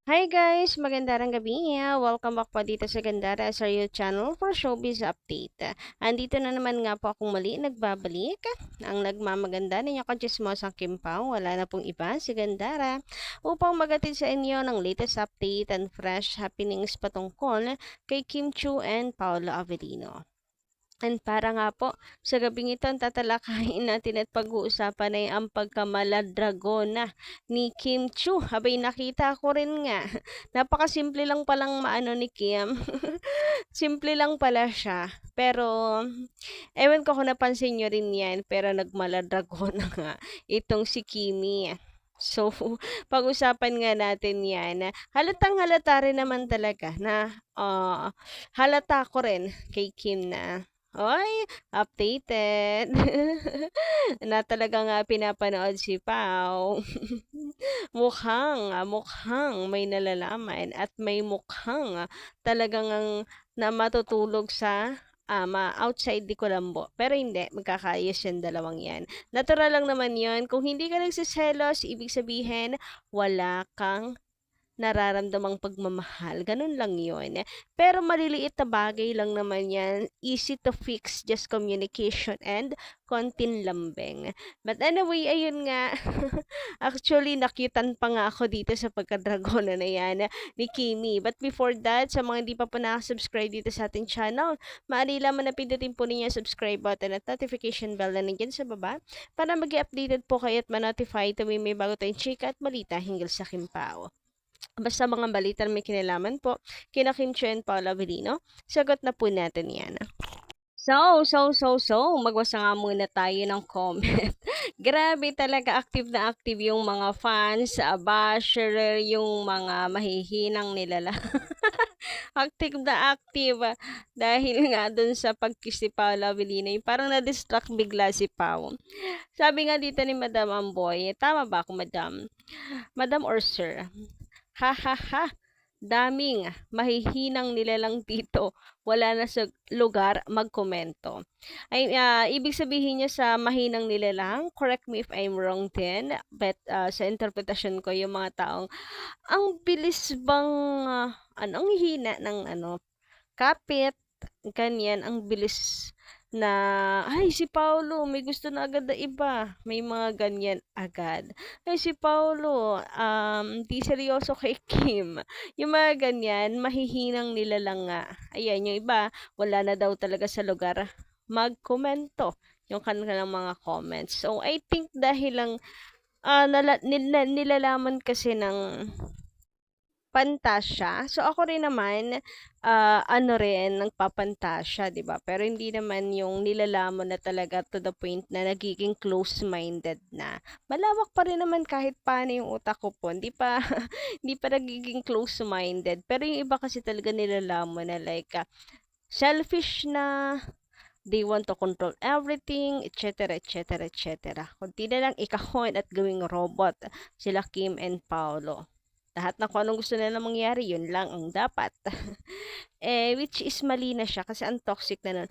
Hi guys! Magandang gabi. Welcome back po dito sa Gandara sa your channel for showbiz update. Andito na naman nga po akong muli nagbabalik. Ang nagmamaganda ninyo kachismosang Kimpaw, wala na pong iba si Gandara upang magatid sa inyo ng latest update and fresh happenings patungkol kay Kim Chu and Paolo Avellino. And para nga po, sa gabing ito, ang tatalakayin natin at pag-uusapan ay ang pagkamaladragona ni Kim Chu. Abay, nakita ko rin nga. Napakasimple lang palang maano ni Kim. Simple lang pala siya. Pero, ewan ko kung napansin nyo rin yan, pero nagmaladragona nga itong si Kimi. So, pag-usapan nga natin yan. Halatang halata rin naman talaga na halata ko rin kay Kim na oy, updated. Na talaga nga pinapanood si Pao. Mukhang may nalalaman at may mukhang talagang na matutulog sa outside di Colombo. Pero hindi, magkakaayos yung dalawang yan. Natural lang naman yon. Kung hindi ka nagsiselos, ibig sabihin, wala kang nararamdamang pagmamahal. Ganun lang yun. Pero maliliit na bagay lang naman yan. Easy to fix, just communication and konting lambing. But anyway, ayun nga. Actually, nakyutan pa nga ako dito sa pagkadragona na yan ni Kimi. But before that, sa mga hindi pa po nakasubscribe dito sa ating channel, maaari lamang na pindutin po ninyo ang subscribe button at notification bell na nandiyan sa baba para mag-updated po kayo at ma-notify tuwing may bago tayong chika at malita hinggil sa Kimpao. Basta mga balita may kinalaman po, kina Kim Chiu and Paolo Avellino, sagot na po natin yan. So, magbasa nga muna tayo ng comment. Grabe talaga, active na active yung mga fans, basher, yung mga mahihinang nilala. Active na active dahil nga dun sa pagkiss ni Paolo Avellino, parang na-distract bigla si Pao. Sabi nga dito ni Madam Amboy, tama ba ako Madam? Madam or Sir? Ha ha ha! Daming mahihinang nilalang dito. Wala na sa lugar magkomento. Ay, ibig sabihin niya sa mahinang nilalang, correct me if I'm wrong din, but sa interpretasyon ko, yung mga taong, ang bilis bang, ang hina ng kapit, ganyan, ang bilis na, ay, si Paulo, may gusto na agad na iba. May mga ganyan agad. Ay, si Paulo, di seryoso kay Kim. Yung mga ganyan, mahihinang nila lang nga. Ayan, yung iba, wala na daw talaga sa lugar magkomento yung kanilang mga comments. So, I think dahil lang nilalaman kasi ng pantasya. So, ako rin naman, nagpapantasya, di ba? Pero hindi naman yung nilalamon na talaga to the point na nagiging close-minded na. Malawak pa rin naman kahit paano yung utak ko po. Hindi pa, hindi pa nagiging close-minded. Pero yung iba kasi talaga nilalamon na like, selfish na, they want to control everything, etc., etc., etc. Kunti na lang ikahon at gawing robot sila Kim and Paolo. Lahat na kung anong gusto nila mangyari, yun lang ang dapat. Which is mali na siya kasi ang toxic na nun.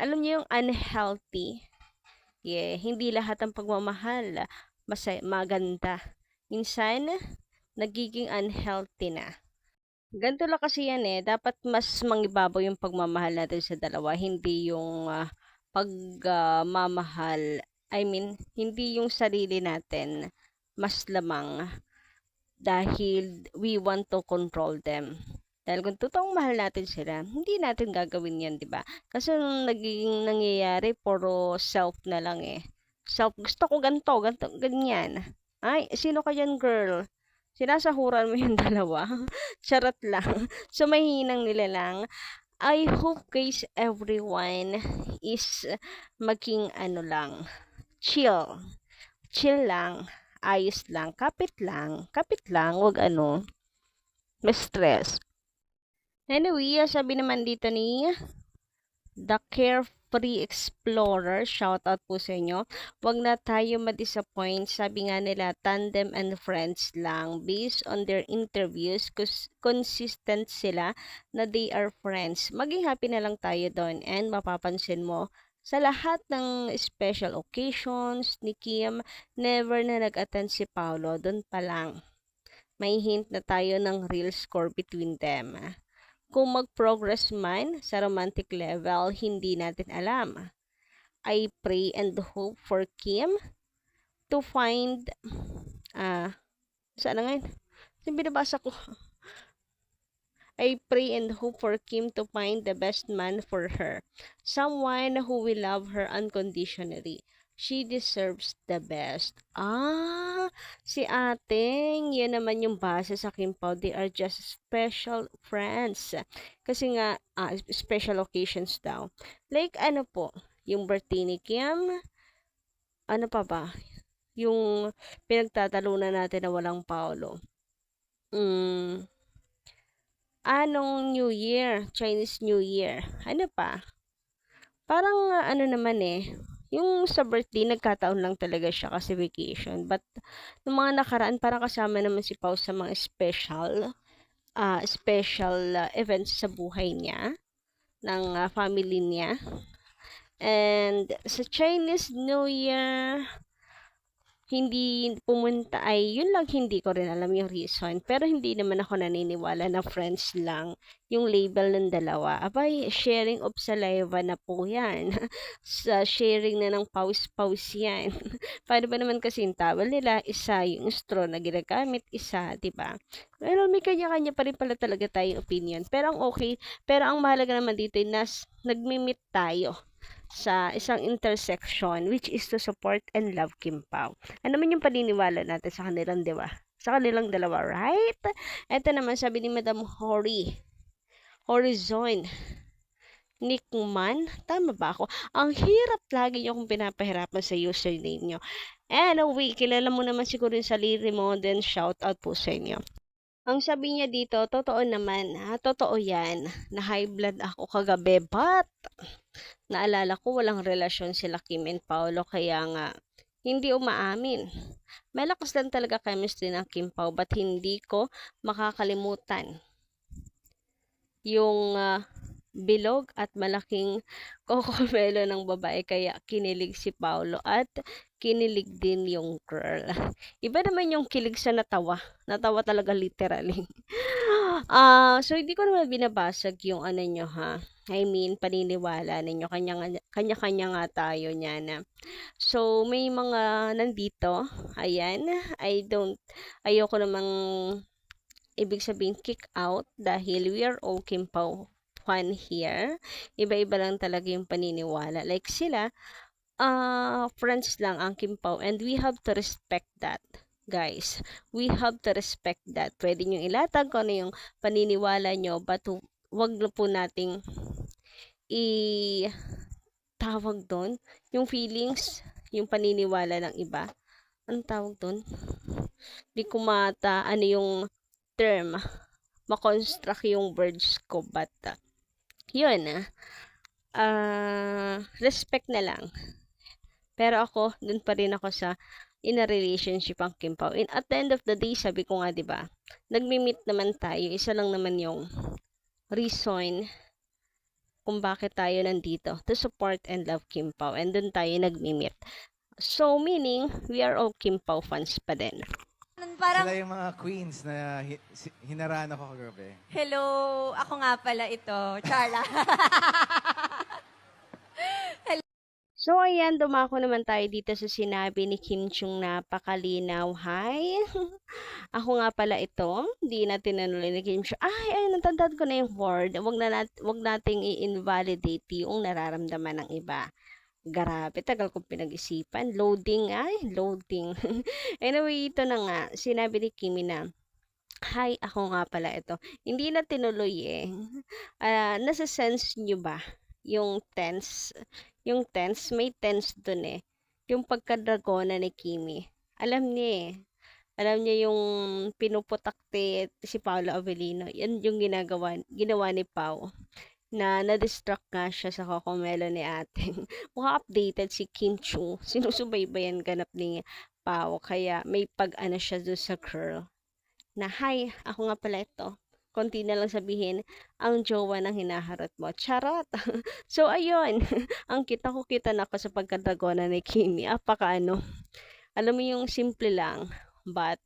Alam niyo yung unhealthy. Yeah, hindi lahat ng pagmamahal maganda. Minsan, nagiging unhealthy na. Ganito lang kasi yan dapat mas mangibabaw yung pagmamahal natin sa dalawa, hindi yung pagmamahal, I mean, hindi yung sarili natin mas lamang dahil we want to control them. Dahil kung totoong mahal natin sila, hindi natin gagawin yan, di ba? Kasi nung naging nangyayari, puro self na lang Self, gusto ko ganito, ganyan. Ay, sino ka yan, girl? Sinasahuran mo yung dalawa. Charot lang. So, mahinang nila lang. I hope guys, everyone is maging lang, chill. Chill lang, ayos lang, kapit lang, wag ma-stress. Anyway, sabi naman dito ni The Carefree Explorer, shout out po sa inyo. Wag na tayo ma-disappoint. Sabi nga nila, tandem and friends lang. Based on their interviews, consistent sila na they are friends. Maging happy na lang tayo doon and mapapansin mo sa lahat ng special occasions ni Kim, never na nag-attend si Paolo. Doon pa lang may hint na tayo ng real score between them. Kung mag-progress man sa romantic level, hindi natin alam. I pray and hope for Kim to find, saan na ngayon? Yung binabasa ko. I pray and hope for Kim to find the best man for her. Someone who will love her unconditionally. She deserves the best. Si ating, yun naman yung base sa Kim Pao. They are just special friends. Kasi nga, special occasions daw. Like ano po, yung birthday ni Kim, ano pa ba? Yung pinagtatalunan natin na walang Paolo. Anong New Year? Chinese New Year. Ano pa? Parang ano naman yung sa birthday, nagkataon lang talaga siya kasi vacation. But, nung mga nakaraan, parang kasama naman si Pao sa mga special events sa buhay niya, ng family niya. And, sa Chinese New Year, hindi pumunta yun lang, hindi ko rin alam yung reason. Pero hindi naman ako naniniwala na friends lang yung label ng dalawa. Abay, sharing of saliva na po yan. Sa sharing na ng pause-pause yan. Paano ba naman kasi yung towel nila, isa yung straw na ginagamit, isa, diba? Pero may kanya-kanya pa rin pala talaga tayong opinion. Pero ang mahalaga naman dito ay nagmi-meet tayo sa isang intersection, which is to support and love Kim Pao. Ano man yung paniniwala natin sa kanilang, di ba? Sa kanilang dalawa, right? Ito naman, sabi ni Madam Horizon Nickman, tama ba ako? Ang hirap lagi niyo kung pinapahirapan sa username niyo. Anyway, kilala mo naman siguro yung sarili mo, then shout out po sa inyo. Ang sabi niya dito, totoo naman, totoo yan, na high blood ako kagabi, but naalala ko walang relasyon sila Kim and Paolo, kaya nga hindi umaamin. Malakas lang talaga chemistry ng Kim Pao, but hindi ko makakalimutan yung bilog at malaking kokomelo ng babae, kaya kinilig si Paolo at kinilig din yung girl. Iba naman yung kilig sa natawa. Natawa talaga literally. So hindi ko naman binabasag yung ano nyo ha. I mean, paniniwala ninyo. Kanya-kanya nga tayo niyan. So, may mga nandito. Ayan. Ayoko namang ibig sabihin kick out dahil we are all Kim Pao fan here. Iba-iba lang talaga yung paniniwala. Like sila, friends lang ang Kim Pao, and we have to respect that. Guys, we have to respect that. Pwede nyo ilatag kung ano yung paniniwala nyo, but wag na po nating tawag doon, yung feelings, yung paniniwala ng iba. Anong tawag doon? Di ko ano yung term, makonstruct yung words ko, but yun, respect na lang. Pero ako, dun pa rin ako sa in a relationship ang Kim Pao. And at the end of the day, sabi ko nga, diba, nagmi-meet naman tayo. Isa lang naman yung reason kung bakit tayo nandito, to support and love Kim Pao. And dun tayo nagmi-meet. So, meaning, we are all Kim Pao fans pa din. Parang, sila yung mga queens na hinaraan ako kagabi. hello, ako nga pala ito, Charla. So, ayan, dumako naman tayo dito sa sinabi ni Kim Chung, napakalinaw. Hi! Ako nga pala ito. Hindi natin nanuloy ni Kim Chung. Ay, natandaan ko na yung word. Wag nating i-invalidate yung nararamdaman ng iba. Grabe, tagal kong pinag-isipan. Loading. Anyway, ito na nga. Sinabi ni Kimi na, hi, ako nga pala ito. Hindi na tinuloy nasa sense nyo ba? Yung tense, may tense dun yung pagkadragona ni Kimi. Alam niya yung pinuputakte si Paolo Avellino. Yan yung ginawa ni Pao. Na-distract nga siya sa kokomelo ni ate. Mukha updated si Kim Chu. Sinusubaybayan ganap ni Pao. Kaya may pag-ano siya doon sa girl. Na, hi, ako nga pala ito. Konti na lang sabihin, ang jowa ng hinaharot mo. Charot! So, ayun. Ang kita na ako sa pagkadragona ni Kimi. Alam mo yung simple lang. But,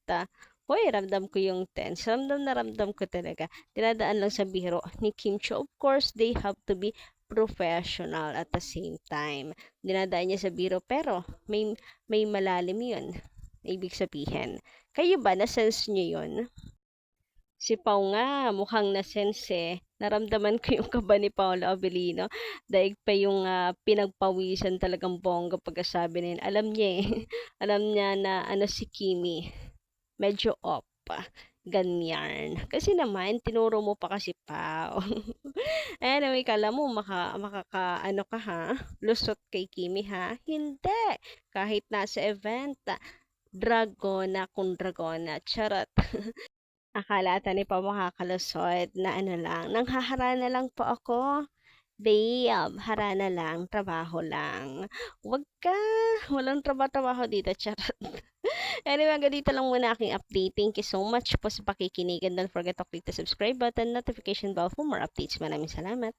Hoy, ramdam ko yung tense. Ramdam na ramdam ko talaga. Dinadaan lang sa biro ni Kim Cho. Of course, they have to be professional at the same time. Dinadaan niya sa biro pero may malalim yun. Ibig sabihin. Kayo ba, na-sense niyo yun? Si Pau nga, mukhang na-sense eh. Naramdaman ko yung kaba ni Paolo Avellino. Daig pa yung pinagpawisan talagang bongga pagkasabi na yun. Alam niya eh. Alam niya na ano si Kimi. Medyo off. Ganyan. Kasi naman, tinuro mo pa kasi Pao. Anyway, kala mo ano ka ha? Lusot kay Kimi ha? Hindi. Kahit nasa event, dragona kung dragona. Charot. Akala ata ni pa makakalusot na ano lang, nanghaharana lang po ako. Babe, harana lang, trabaho lang. Wag ka, walang trabaho dito, charot. Anyway, hanggang dito lang muna aking update. Thank you so much po sa pakikinig and don't forget to click the subscribe button, notification bell for more updates. Maraming salamat.